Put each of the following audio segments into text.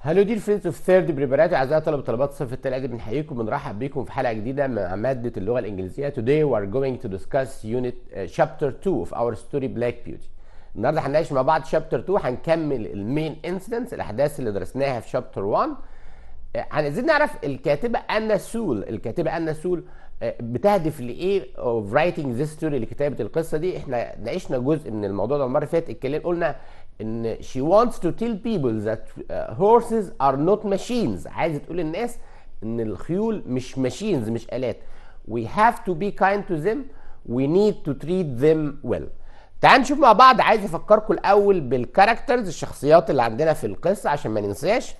هلو دي فريندز اوف ثيرد بريباراتي. اعزائي طلبه وطالبات الصف الثالث، بنحييكم وبنرحب بيكم في حلقه جديده مع ماده اللغه الانجليزيه. Today we are going to discuss unit chapter 2 of our story Black Beauty. النهارده هنناقش مع بعض chapter 2، هنكمل المين انسيدنتس، الاحداث اللي درسناها في chapter 1. عايزين نعرف الكاتبه أنا سول. الكاتبه أنا سول بتهدف لايه of writing this story، لكتابه القصه دي. احنا ناقشنا جزء من الموضوع ده المره اللي فاتت، اتكلمنا قلنا ان she wants to tell people that horses are not machines. عايزه تقول للناس ان الخيول مش machines، مش آلات. we have to be kind to them, we need to treat them well. تعال نشوف مع بعض. عايز افكركم الاول بالكاركترز، الشخصيات اللي عندنا في القصه عشان ما ننساش.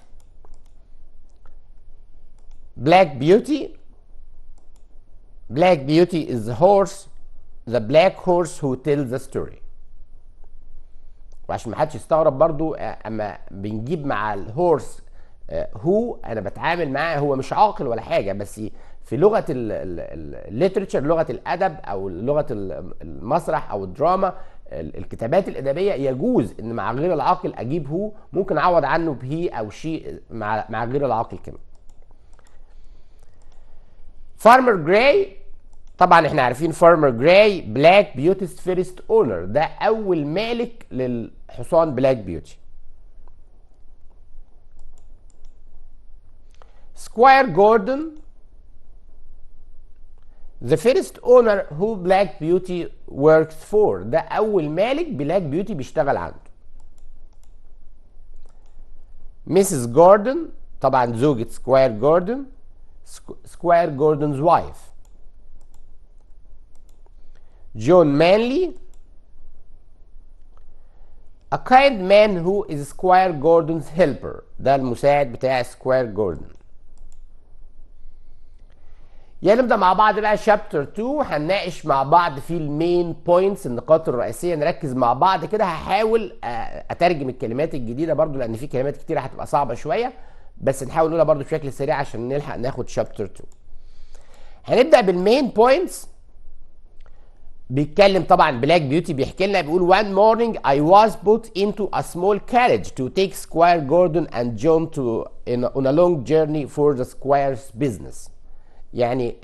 Black Beauty. Black Beauty is the horse, the black horse who tells the story. وعشان ما حدش يستغرب برضو، اما بنجيب مع الهورس هو، انا بتعامل معاه هو مش عاقل ولا حاجه، بس في لغه الليترشر، لغه الادب او لغه المسرح او الدراما، الكتابات الادبيه، يجوز ان مع غير العاقل اجيب هو، ممكن اعوض عنه بهي او شي مع غير العاقل كمان. فارمر جراي، طبعا احنا عارفين فارمر جراي بلاك بيوتي's فيرست اونر، ده اول مالك للحصان بلاك بيوتي. سكواير جوردون the first owner who Black Beauty works for، ده اول مالك بلاك بيوتي بيشتغل عنده. ميسيس جوردون، طبعا زوجة سكواير جوردون، سكواير جوردون's wife. جون مانلي a kind man who is Squire Gordon's helper، ده المساعد بتاع سكواير جوردون. يعني نبدأ مع بعض بقى شابتر 2، هنناقش مع بعض في المين بوينتس، النقاط الرئيسية، نركز مع بعض كده. هحاول اترجم الكلمات الجديدة برضو، لان في كلمات كتيرة هتبقى صعبة شوية، بس نحاول نقولها برضو بشكل سريع عشان نلحق ناخد شابتر 2. هنبدأ بالمين بوينتس. بيتكلم طبعا بلاك بيوتي، بيحكي لنا، بيقول one morning I was put into a small carriage to take Squire Gordon and John on a long journey for the Squire's business. يعني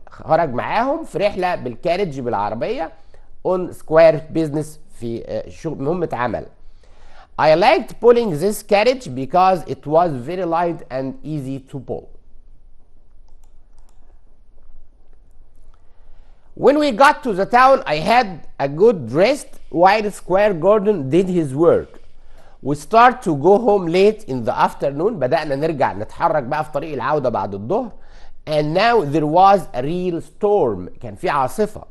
خرج معاهم في رحله بالكاريج، بالعربيه، on Squire business، في مهمه عمل. I liked pulling this carriage because it was very light and easy to pull. When we got to the town, I had a good rest while Squire Gordon did his work. We start to go home late in the afternoon. بدأنا نرجع نتحرك بقى في طريق العودة بعد الظهر. And now there was a real storm. كان في عاصفة.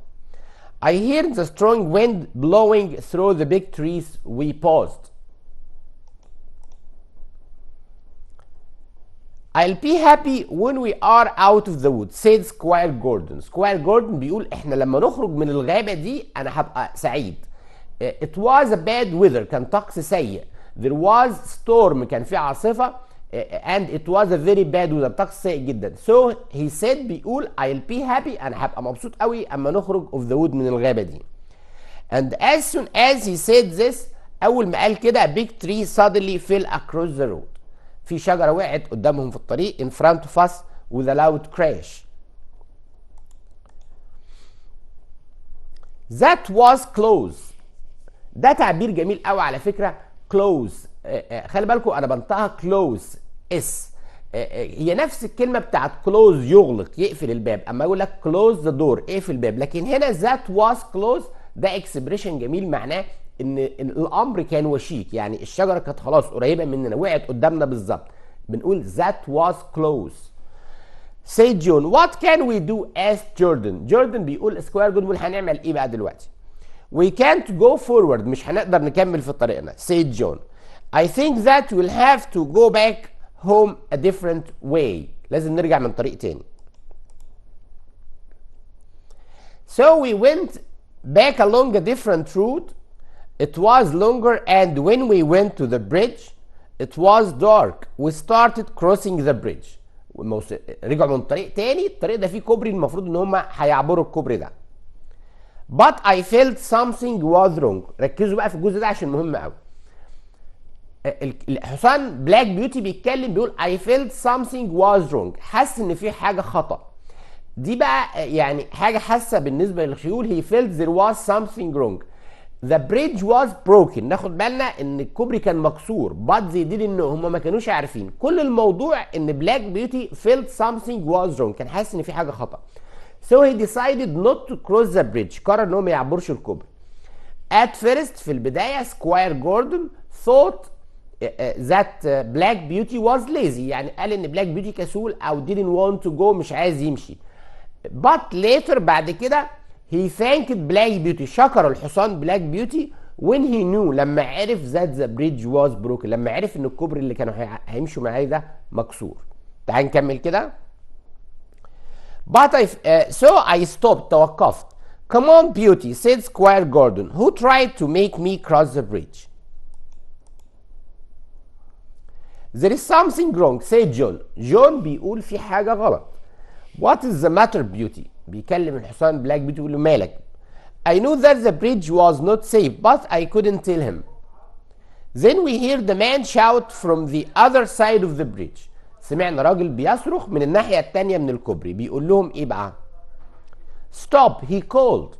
I heard the strong wind blowing through the big trees. We paused. I'll be happy when we are out of the woods, said Squire Gordon. Squire Gordon بيقول احنا لما نخرج من الغابة دي انا هبقى سعيد. It was a bad weather، كان طقس سيء. There was storm، كان في عاصفة. And it was a very bad weather، طقس سيء جدا. So he said، بيقول I'll be happy، انا هبقى مبسوط قوي اما نخرج of the wood، من الغابة دي. And as soon as he said this، اول ما قال كده a big tree suddenly fell across the road. في شجرة وقعت قدامهم في الطريق in front of us with a loud crash. That was close. ده تعبير جميل قوي على فكرة. close، خلي بالكم انا بنطقها close اس، هي نفس الكلمة بتاعت close، يغلق، يقفل الباب. اما يقول لك close the door، اقفل الباب. لكن هنا that was close، ده اكسبريشن جميل، معناه ان الامر كان وشيك، يعني الشجره كانت خلاص قريبه مننا، وقعت قدامنا بالظبط. بنقول that was close. say John what can we do؟ asked Jordan. جوردن بيقول سكوير جوردن بيقول هنعمل ايه بقى دلوقتي؟ we can't go forward، مش هنقدر نكمل في طريقنا. said John I think that we'll have to go back home a different way، لازم نرجع من طريق تاني. so we went back along a different route. It was longer, and when we went to the bridge, it was dark. We started crossing the bridge. رجعوا من طريق تاني، الطريق ده فيه كوبري، المفروض ان هم هيعبروا الكوبري ده. But I felt something was wrong. ركزوا بقى في الجزء ده عشان مهم قوي. الحصان بلاك بيوتي بيتكلم بيقول I felt something was wrong، حس ان في حاجه خطأ. دي بقى يعني حاجه حاسه بالنسبه للخيول. he felt there was something wrong. the bridge was broken. ناخد بالنا ان الكوبري كان مكسور but they didn't know. هم ما كانوش عارفين. كل الموضوع ان بلاك بيوتي felt something was wrong، كان حاسس ان في حاجه خطأ. so he decided not to cross the bridge. قرر ان هو ما يعبرش الكوبري. at first في البدايه سكواير جوردون thought that black beauty was lazy، يعني قال ان بلاك بيوتي كسول او didn't want to go، مش عايز يمشي. but later بعد كده he thanked black beauty، شكر الحصان black beauty when he knew، لما عرف that the bridge was broken، لما عرف ان الكوبري اللي كانوا هيمشوا معاه ده مكسور. تعال نكمل كده. but so I stopped، توقفت. come on beauty said Squire Gordon who tried to make me cross the bridge. there is something wrong said John. جون بيقول في حاجة غلط. what is the matter beauty؟ بيكلم الحصان بلاك بيوتي بيقول له مالك؟ I knew that the bridge was not safe but I couldn't tell him. then we hear the man shout from the other side of the bridge. سمعنا راجل بيصرخ من الناحية التانية من الكوبري. بيقول لهم ايه بقى؟ stop he called.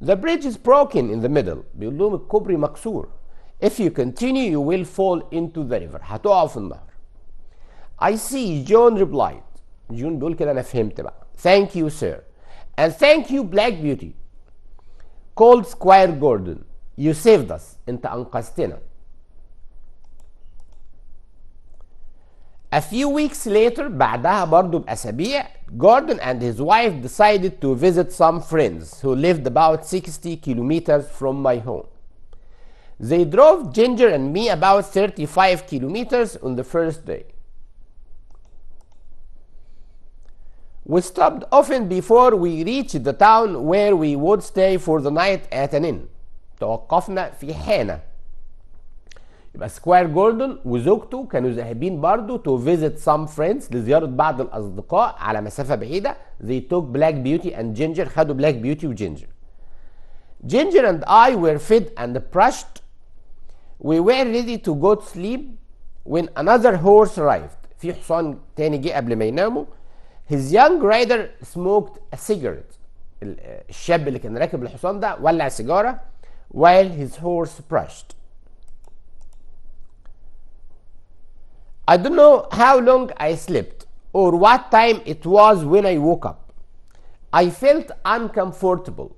the bridge is broken in the middle. بيقول لهم الكوبري مكسور. if you continue you will fall into the river. هتقعوا في النهر. I see John replied. جون بيقول كده انا فهمت بقى. thank you sir and thank you black beauty called Squire Gordon. you saved us. انت انقذتنا. a few weeks later بعدها برضو بأسابيع Gordon and his wife decided to visit some friends who lived about 60 kilometers from my home. they drove Ginger and me about 35 kilometers on the first day. we stopped often before we reached the town where we would stay for the night at an inn. توقفنا في حانة. يبقى سكواير جوردون وزوجته كانوا ذاهبين برضو to visit some friends، لزيارة بعض الأصدقاء على مسافة بعيدة. they took black beauty and Ginger، خدوا black beauty وجينجر. Ginger and I were fed and brushed. we were ready to go to sleep when another horse arrived. في حصان تاني جه قبل ما يناموا. his young rider smoked a cigarette. الشاب اللي كان راكب الحصان ده ولع سيجارة while his horse brushed. I don't know how long I slept or what time it was when I woke up. I felt uncomfortable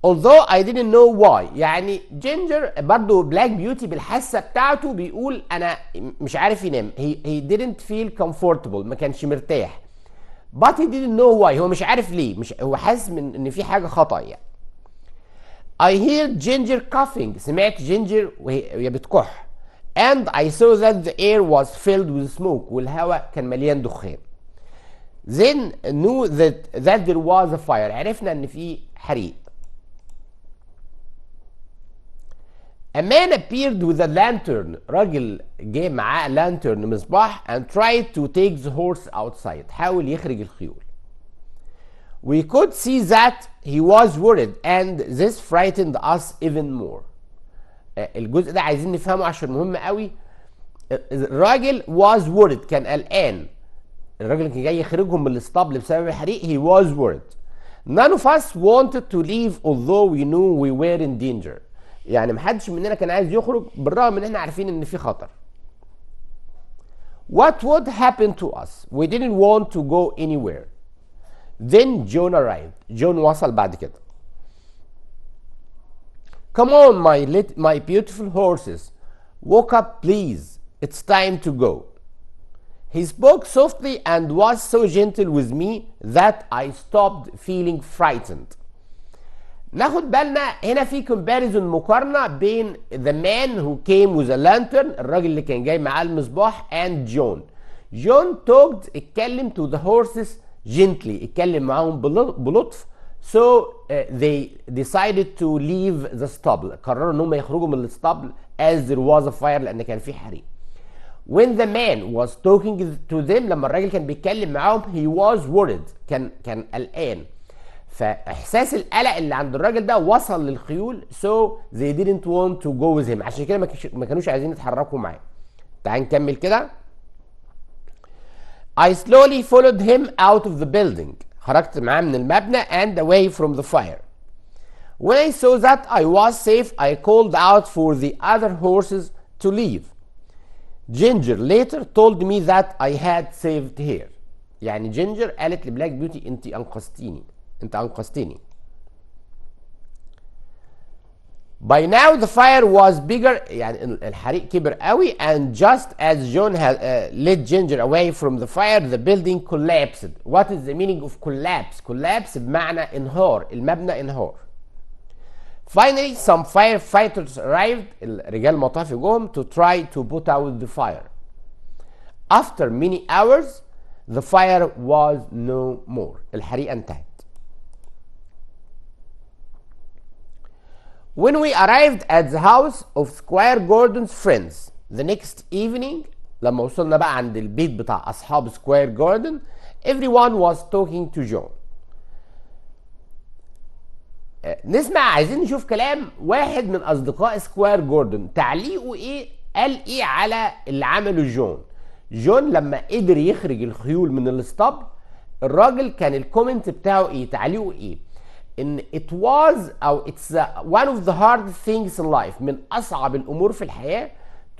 although I didn't know why. يعني جينجر برضو بلاك بيوتي بالحاسة بتاعته بيقول أنا مش عارف ينام. he didn't feel comfortable، ما كانش مرتاح. but he didn't know why، هو مش عارف ليه، مش هو حاسس إن في حاجة خطأ يعني. I heard Ginger coughing. سمعت جينجر وهي بتكح. and I saw that the air was filled with smoke. والهواء كان مليان دخان. then knew that there was a fire. عرفنا إن في حريق. A man appeared with a lantern. راجل جه معاه lantern مصباح and tried to take the horse outside. حاول يخرج الخيول. We could see that he was worried and this frightened us even more. الجزء ده عايزين نفهمه عشان مهم قوي. الراجل was worried، كان قلقان. الراجل اللي كان جاي يخرجهم من الاسطبل بسبب الحريق he was worried. None of us wanted to leave although we knew we were in danger. يعني محدش مننا كان عايز يخرج بالرغم ان احنا عارفين ان في خطر. What would happen to us? We didn't want to go anywhere. Then John arrived. جون وصل بعد كده. Come on my beautiful horses. Woke up please. It's time to go. He spoke softly and was so gentle with me that I stopped feeling frightened. ناخد بالنا هنا في comparison، مقارنة بين the man who came with a lantern، الراجل اللي كان جاي معاه المصباح، and John. John talked، اتكلم to the horses gently، اتكلم معاهم بلطف. So they decided to leave the stable. قرروا ان هم يخرجوا من الاسطبل as there was a fire، لان كان في حريق. When the man was talking to them، لما الراجل كان بيتكلم معاهم he was worried، كان قلقان. فاحساس القلق اللي عند الراجل ده وصل للخيول so they didn't want to go with him، عشان كده ما كانوش عايزين يتحركوا معاه. تعال نكمل كده. I slowly followed him out of the building. خرجت معاه من المبنى and away from the fire. When I saw that I was safe, I called out for the other horses to leave. Ginger later told me that I had saved her. يعني جينجر قالت لبلاك بيوتي انت انقذتيني، انت انقذتني. By now the fire was bigger، يعني الحريق كبر قوي. And just as John had led Ginger away from the fire, the building collapsed. What is the meaning of collapse? Collapse بمعنى انهار، المبنى انهار. Finally some firefighters arrived، رجال مطافي جم to try to put out the fire. After many hours the fire was no more. الحريقة انتهت. When we arrived at the house of Squire Gordon's friends the next evening، لما وصلنا بقى عند البيت بتاع أصحاب سكوير جوردن، everyone was talking to John. نسمع، عايزين نشوف كلام واحد من أصدقاء سكوير جوردن، تعليقه إيه، قال إيه على اللي عمله جون. جون لما قدر يخرج الخيول من الاسطبل، الراجل كان الكومنت بتاعه إيه، تعليقه إيه؟ ان it was او it's one of the hard things in life، من اصعب الامور في الحياه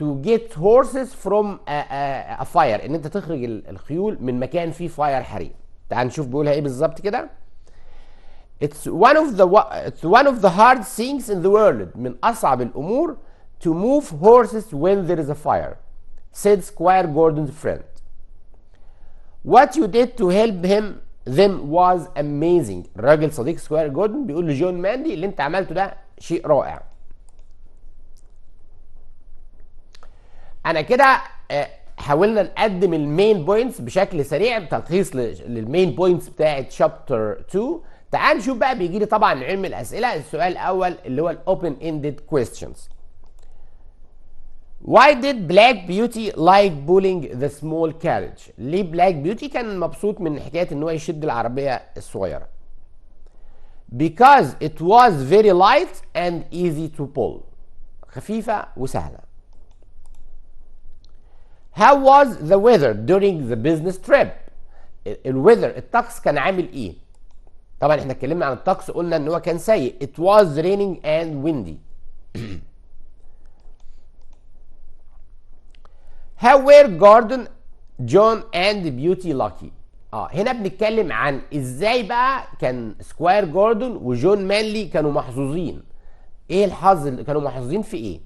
to get horses from a fire، ان انت تخرج الخيول من مكان فيه فاير، حريق. تعال نشوف بيقولها ايه بالظبط كده. it's one of the hard things in the world، من اصعب الامور to move horses when there is a fire said Squire Gordon's friend. what you did to help them was amazing. الراجل صديق سكوير جوردن بيقول لجون ماندي اللي انت عملته ده شيء رائع. انا كده حاولنا نقدم المين بوينتس بشكل سريع، تلخيص للمين بوينتس بتاعت شابتر 2. تعال نشوف بقى، بيجي لي طبعا علم الاسئله. السؤال الاول اللي هو الاوبن اندد كويستشنز. Why did Black Beauty like pulling the small carriage؟ ليه بلاك بيوتي كان مبسوط من حكايه ان هو يشد العربيه الصغيره؟ Because it was very light and easy to pull، خفيفه وسهله. How was the weather during the business trip؟ الويذر، الطقس كان عامل ايه؟ طبعا احنا اتكلمنا عن الطقس، قلنا ان هو كان سيء. It was raining and windy. How were Gordon, John and Beauty lucky؟ هنا بنتكلم عن ازاي بقى كان سكواير جوردن وجون مانلي كانوا محظوظين. ايه الحظ اللي كانوا محظوظين في ايه؟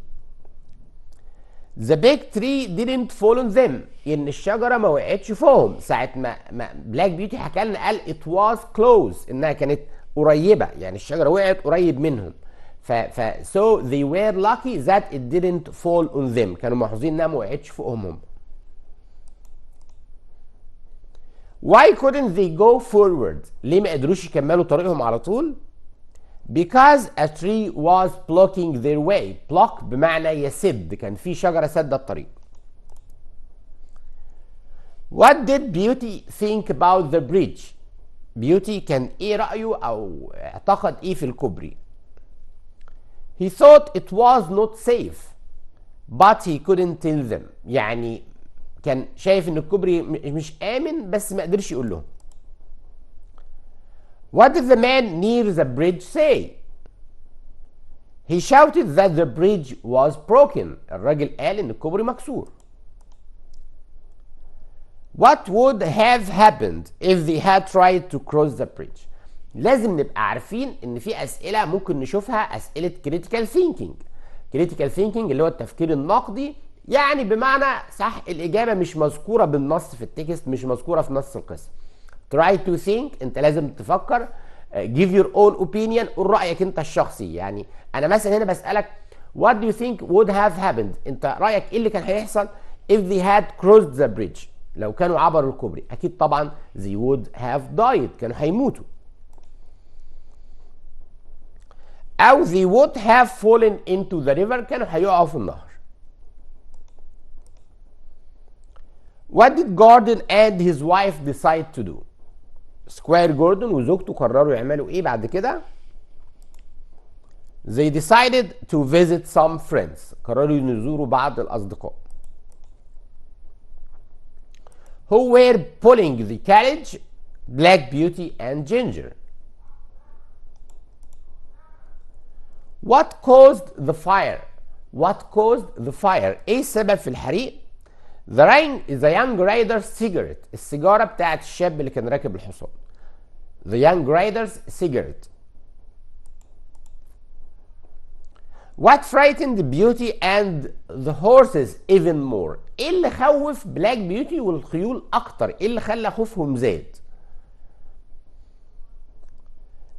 The big tree didn't fall on them، ان الشجره ما وقعتش فوقهم. ساعه ما بلاك بيوتي حكى لنا قال it was close، انها كانت قريبه، يعني الشجره وقعت قريب منهم. so they were lucky that it didn't fall on them، كانوا محظوظين انها ما وقعتش فوقهم هم. Why couldn't they go forward؟ ليه ما قدروش يكملوا طريقهم على طول؟ Because a tree was blocking their way. block بمعنى يسد، كان في شجرة سد الطريق. What did Beauty think about the bridge؟ بيوتي كان ايه رأيه او اعتقد ايه في الكوبري؟ He thought it was not safe but he couldn't tell them، يعني كان شايف ان الكوبري مش آمن بس ما قدرش يقول لهم. What did the man near the bridge say؟ He shouted that the bridge was broken. الراجل قال ان الكوبري مكسور. What would have happened if they had tried to cross the bridge؟ لازم نبقى عارفين ان في اسئله ممكن نشوفها اسئله critical thinking. critical thinking اللي هو التفكير النقدي، يعني بمعنى صح الاجابه مش مذكوره بالنص في التكست، مش مذكوره في نص القصه. try to think، انت لازم تفكر. give your own opinion، قول رايك انت الشخصي. يعني انا مثلا هنا بسالك what do you think would have happened، انت رايك ايه اللي كان هيحصل if they had crossed the bridge، لو كانوا عبروا الكوبري؟ اكيد طبعا they would have died، كانوا هيموتوا. او they would have fallen into the river، كانوا هيقعوا في النهر. What did Gordon and his wife decide to do؟ سكوير جوردن وزوجته قرروا يعملوا ايه بعد كده؟ They decided to visit some friends. قرروا يزوروا بعض الأصدقاء. Who were pulling the carriage? Black Beauty and Ginger. What caused the fire? What caused the fire? ايه السبب في الحريق؟ The young rider's cigarette. السيجارة بتاعت الشاب اللي كان راكب الحصان. The young rider's cigarette. What frightened Beauty and the horses even more? ايه اللي خوف بلاك بيوتي والخيول اكتر؟ ايه اللي خلى خوفهم زاد؟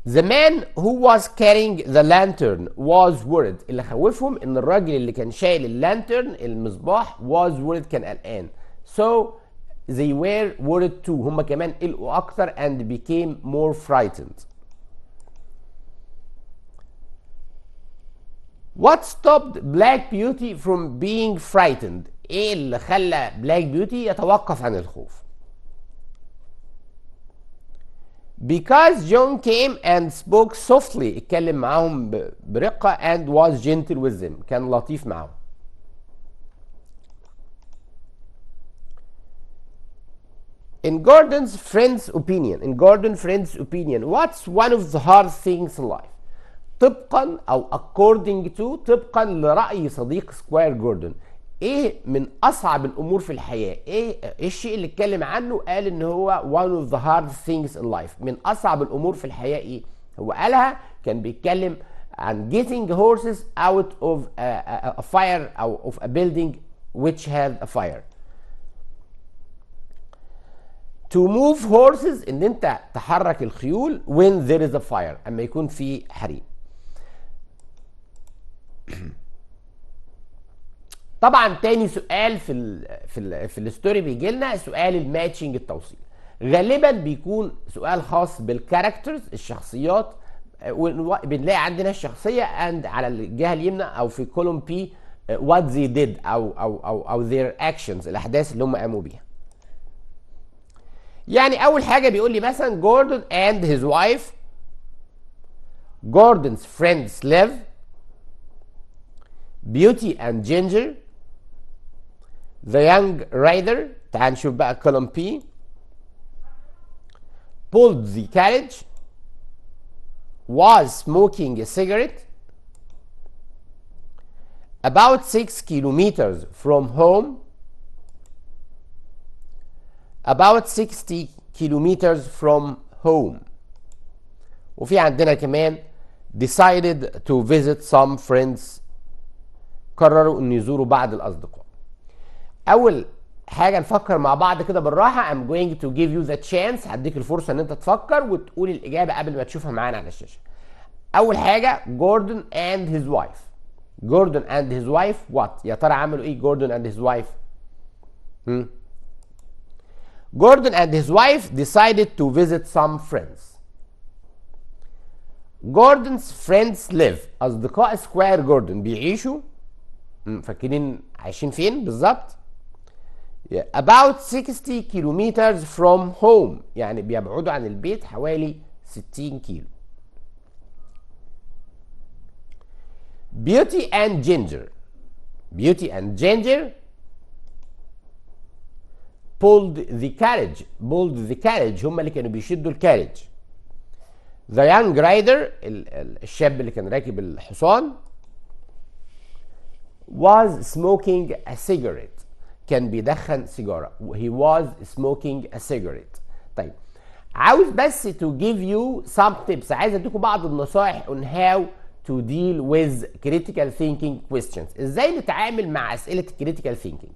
The man who was carrying the lantern was worried. اللي خوفهم ان الراجل اللي كان شايل اللانترن المصباح was worried كان قلقان. So they were worried too. هم كمان قلقوا اكتر and became more frightened. What stopped Black Beauty from being frightened? ايه اللي خلى بلاك بيوتي يتوقف عن الخوف؟ Because John came and spoke softly. اتكلم معاهم برقة and was gentle with them. كان لطيف معاهم. In Gordon's friend's opinion, what's one of the hard things in life? طبقا او according to طبقا لرأي صديق سكوير جوردن، ايه من اصعب الامور في الحياه؟ ايه الشيء اللي اتكلم عنه؟ قال ان هو one of the hard things in life. من اصعب الامور في الحياه ايه؟ هو قالها كان بيتكلم عن getting horses out of a fire او of a building which had a fire. To move horses ان انت تحرك الخيول when there is a fire اما يكون في حريق. طبعا تاني سؤال في الستوري بيجي لنا سؤال الماتشنج التوصيل. غالبا بيكون سؤال خاص بالكاركترز الشخصيات. بنلاقي عندنا الشخصيه and على الجهه اليمنى او في كولوم بي what they did او their actions الاحداث اللي هم قاموا بيها. يعني اول حاجه بيقول لي مثلا جوردن and his wife. Gordon's friends live. Beauty and Ginger. The young rider. تعال نشوف بقى column P. Pulled the carriage. Was smoking a cigarette. About 6 kilometers from home. About 60 kilometers from home. وفي عندنا كمان decided to visit some friends. قرروا ان يزوروا بعض الاصدقاء. اول حاجه نفكر مع بعض كده بالراحه. I'm going to give you the chance. هديك الفرصه ان انت تفكر وتقول الاجابه قبل ما تشوفها معانا على الشاشه. اول حاجه جوردن and his wife. جوردن and his wife what؟ يا ترى عملوا ايه جوردن and his wife؟ Gordon and his wife decided to visit some friends. Gordon's friends live. اصدقاء سكوير جوردن بيعيشوا فاكرين عايشين فين بالظبط؟ about 60 kilometers from home. يعني بيبعدوا عن البيت حوالي 60 كيلو. Beauty and Ginger. Beauty and Ginger pulled the carriage. هم اللي كانوا بيشدوا الكاريج. The young rider. الشاب اللي كان راكب الحصان was smoking a cigarette. كان بيدخن سيجارة. He was smoking a cigarette. طيب عاوز بس to give you some tips. عايز اديكم بعض النصائح on how to deal with critical thinking questions. ازاي نتعامل مع اسئلة critical thinking.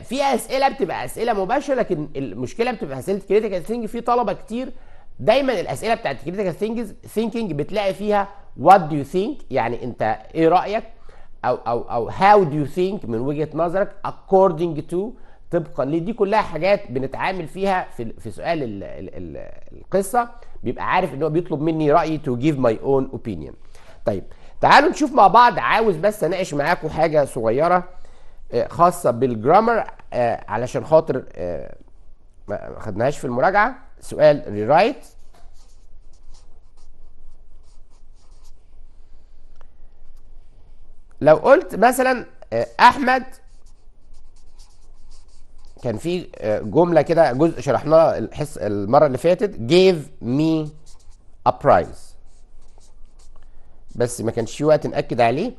في اسئلة بتبقى اسئلة مباشرة، لكن المشكلة بتبقى اسئلة critical thinking في طلبة كتير دايما الاسئلة بتاعت critical thinking بتلاقي فيها what do you think؟ يعني انت ايه رأيك؟ او how do you think من وجهة نظرك according to طبقا ليه. دي كلها حاجات بنتعامل فيها في سؤال القصة. بيبقى عارف ان هو بيطلب مني رأيي to give my own opinion. طيب تعالوا نشوف مع بعض. عاوز بس اناقش معاكم حاجة صغيرة خاصة بالجرامر علشان خاطر ما خدناهاش في المراجعة. سؤال ريرايت. لو قلت مثلا احمد، كان في جمله كده جزء شرحناه المره اللي فاتت، gave me a prize، بس ما كانش في وقت ناكد عليه.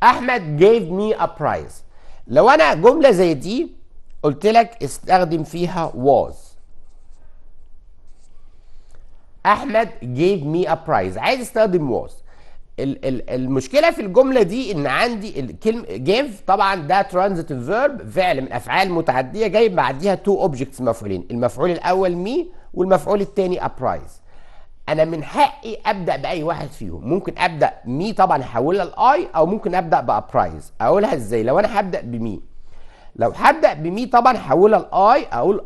احمد gave me a prize. لو انا جمله زي دي قلت لك استخدم فيها was، احمد gave me a prize، عايز استخدم was. المشكله في الجمله دي ان عندي الكلمه give طبعا ده transitive verb، فعل من افعال متعديه جاي بعديها تو objects مفعولين، المفعول الاول me والمفعول الثاني a prize. انا من حقي ابدا باي واحد فيهم، ممكن ابدا me طبعا احولها لاي، او ممكن ابدا ب a prize. اقولها ازاي؟ لو انا هبدا بمي، لو هبدا بمي طبعا احولها لاي، اقول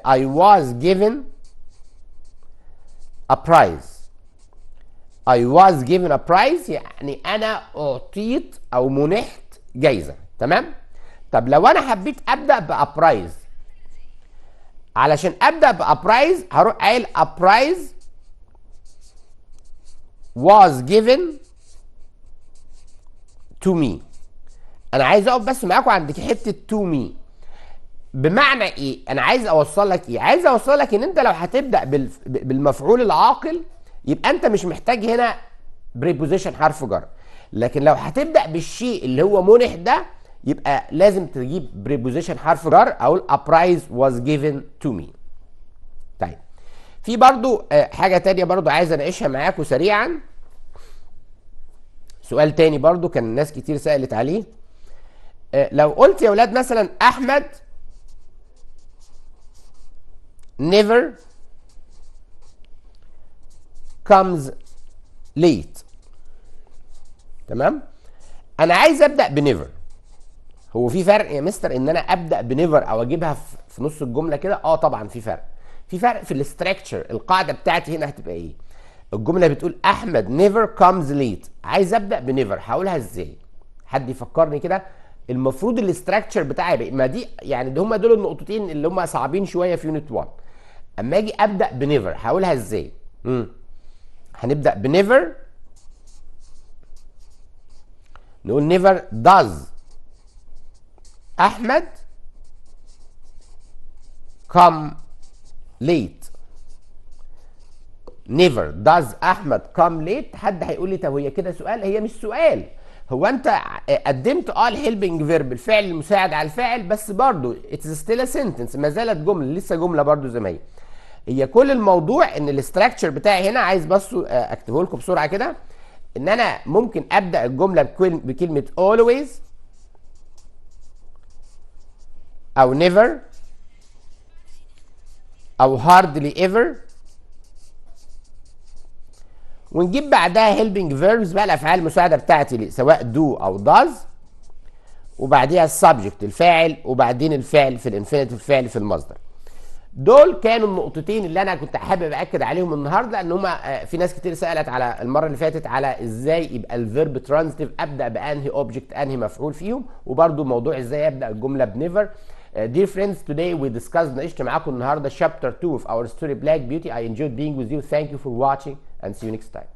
I was given a prize. I was given a prize يعني انا اعطيت او منحت جايزه، تمام؟ طب لو انا حبيت ابدا ب a prize، علشان ابدا ب a prize هروح قايل a prize was given to me. انا عايز اقف بس معاكم عند حته to me. بمعنى ايه؟ انا عايز اوصل لك ايه؟ عايز اوصل لك ان انت لو هتبدا بالمفعول العاقل يبقى انت مش محتاج هنا بريبوزيشن حرف جر، لكن لو هتبدا بالشيء اللي هو منح ده يبقى لازم تجيب بريبوزيشن حرف جر. اقول a prize was given to me. طيب في برضو حاجه تانية برضو عايز اناقشها معاكم سريعا. سؤال تاني برضو كان ناس كتير سألت عليه. لو قلت يا ولاد مثلا احمد never comes late، تمام؟ انا عايز ابدا بنيفر. هو في فرق يا مستر ان انا ابدا بنيفر او اجيبها في نص الجمله كده؟ طبعا في فرق. في فرق في الاستراكشر. القاعده بتاعتي هنا هتبقى ايه؟ الجمله بتقول احمد never comes late، عايز ابدا بنيفر، هقولها ازاي؟ حد يفكرني كده. المفروض الاستراكشر بتاعي بقى، ما دي يعني ده هم دول النقطتين اللي هم صعبين شويه في يونت 1. اما اجي ابدا بنيفر هقولها ازاي؟ هنبدا بنيفر، نقول نيفر does احمد come late. never does احمد come late. حد هيقول لي طب هي كده سؤال؟ هي مش سؤال. هو انت قدمت الهيلبنج فيرب، الفعل المساعد على الفاعل، بس برضه اتس ستيل سنتنس، ما زالت جمله، لسه جمله برضه زي ما هي. هي كل الموضوع ان الاستراكشر بتاعي هنا، عايز بس اكتبه لكم بسرعه كده، ان انا ممكن ابدا الجمله بكلمه always او never او hardly ever، ونجيب بعدها helping verbs بقى، الافعال المساعده بتاعتي سواء do او does، وبعديها السبجكت الفاعل، وبعدين الفعل في الانفينيتيف، الفعل في المصدر. دول كانوا النقطتين اللي انا كنت حابب اكد عليهم النهارده، لان هما في ناس كتير سالت على المره اللي فاتت على ازاي يبقى الفيرب ترانزيتيف، ابدا بانهي اوبجكت، انهي مفعول فيهم، وبرده موضوع ازاي ابدا الجمله بنيفر. Dear friends, today we discussed، ناقشت معاكم النهارده chapter 2 of our story Black Beauty. I enjoyed being with you. Thank you for watching and see you next time.